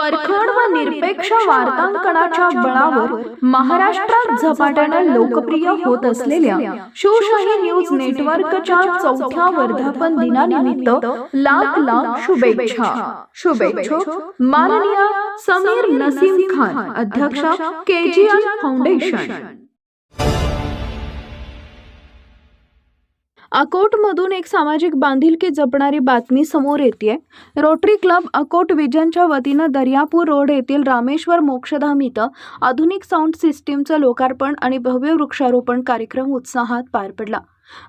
परखड व निरपेक्ष वार्तांकनाच्या बळावर महाराष्ट्रात झपाट्याने लोकप्रिय होत असलेल्या शिवशाही न्यूज नेटवर्कच्या 4थ्या वर्धापन दिनानिमित्त लाख लाख शुभेच्छा। शुभेच्छुक माननीय समीर नसीम खान, अध्यक्ष KGN फाउंडेशन। अकोटमधून एक सामाजिक बांधिलकी जपणारी बातमी समोर येते। रोटरी क्लब अकोट विजनच्या वतीनं दर्यापूर रोड येथील रामेश्वर मोक्षधाम इथं आधुनिक साऊंड सिस्टीमचं लोकार्पण आणि भव्य वृक्षारोपण कार्यक्रम उत्साहात पार पडला।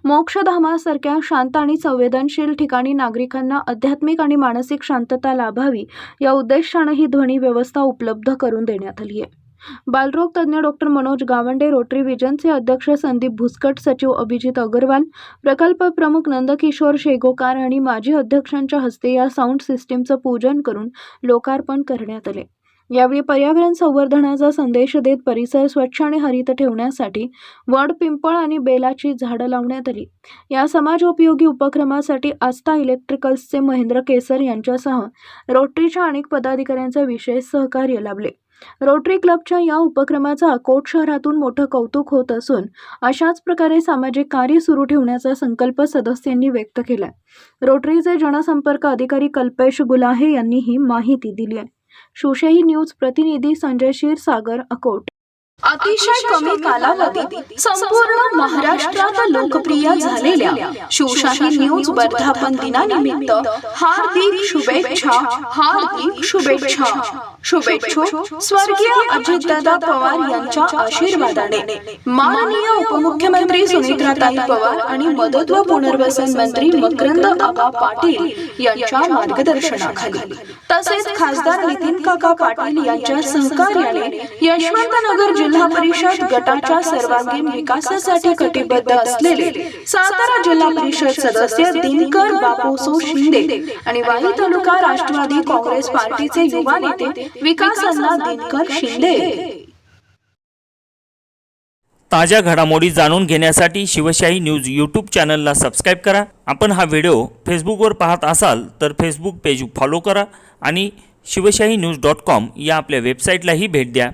मोक्षधामासारख्या शांत आणि संवेदनशील ठिकाणी नागरिकांना आध्यात्मिक आणि मानसिक शांतता लाभावी या उद्देशाने ही ध्वनी व्यवस्था उपलब्ध करून देण्यात आली आहे। बालरोग तज्ञ डॉक्टर मनोज गावंडे, रोटरी विजनचे अध्यक्ष संदीप भुसकट, सचिव अभिजित अग्रवाल, प्रकल्प प्रमुख नंदकिशोर शेगोकार आणि माजी अध्यक्षांच्या हस्ते या साऊंड सिस्टीमचं पूजन करून लोकार्पण करण्यात आले। यावेळी पर्यावरण संवर्धनाचा संदेश देत परिसर स्वच्छ आणि हरित ठेवण्यासाठी वड, पिंपळ आणि बेलाची झाडं लावण्यात आली। या समाजोपयोगी उपक्रमासाठी आस्था इलेक्ट्रिकल्सचे महेंद्र केसर यांच्यासह रोटरीच्या अनेक पदाधिकाऱ्यांचे विशेष सहकार्य लाभले। रोटरी क्लबच्या या उपक्रमाचा अकोट शहरातून मोठं कौतुक होत असून अशाच प्रकारे सामाजिक कार्य सुरू ठेवण्याचा संकल्प सदस्यांनी व्यक्त केला। रोटरीचे जनसंपर्क अधिकारी कल्पेश गुलाहे यांनी ही माहिती दिली आहे। शिवशाही न्यूज प्रतिनिधी संजय क्षीरसागर, अकोट। अतिशय कमी कालावधीत संपूर्ण महाराष्ट्रात लोकप्रिय झालेल्या शिवशाही न्यूज वर्धापन दिनानिमित्त हार्दिक शुभेच्छा। हार्दिक शुभेच्छा। शुभेच्छुक स्वर्गीय अजितदादा पवार यांच्या आशीर्वादाने माननीय उपमुख्यमंत्री सुनेत्राताई पवार आणि मदत व पुनर्वसन मंत्री मकरंद आबा पाटील यांच्या मार्गदर्शनाखाली तसेच खासदार नितीन काका पाटील यांच्या सहकार्याने यशवंतनगर जिल्हा परिषद गटाच्या सर्वांगीण विकासासाठी कटिबद्ध असलेले सातारा जिल्हा परिषद सदस्य दिनकर बापूसो शिंदे आणि वाई तालुका राष्ट्रवादी काँग्रेस पार्टीचे युवा नेते विकासअण्णा दिनकर शिंदे। ताज्या घडामोडी जाणून घेण्यासाठी शिवशाही न्यूज यूट्यूब चॅनलला सबस्क्राइब करा। आपण हा व्हिडिओ फेसबुकवर पाहत असाल तर फेसबुक पेज फॉलो करा आणि शिवशाही न्यूज.com या आपल्या वेबसाईटलाही भेट द्या।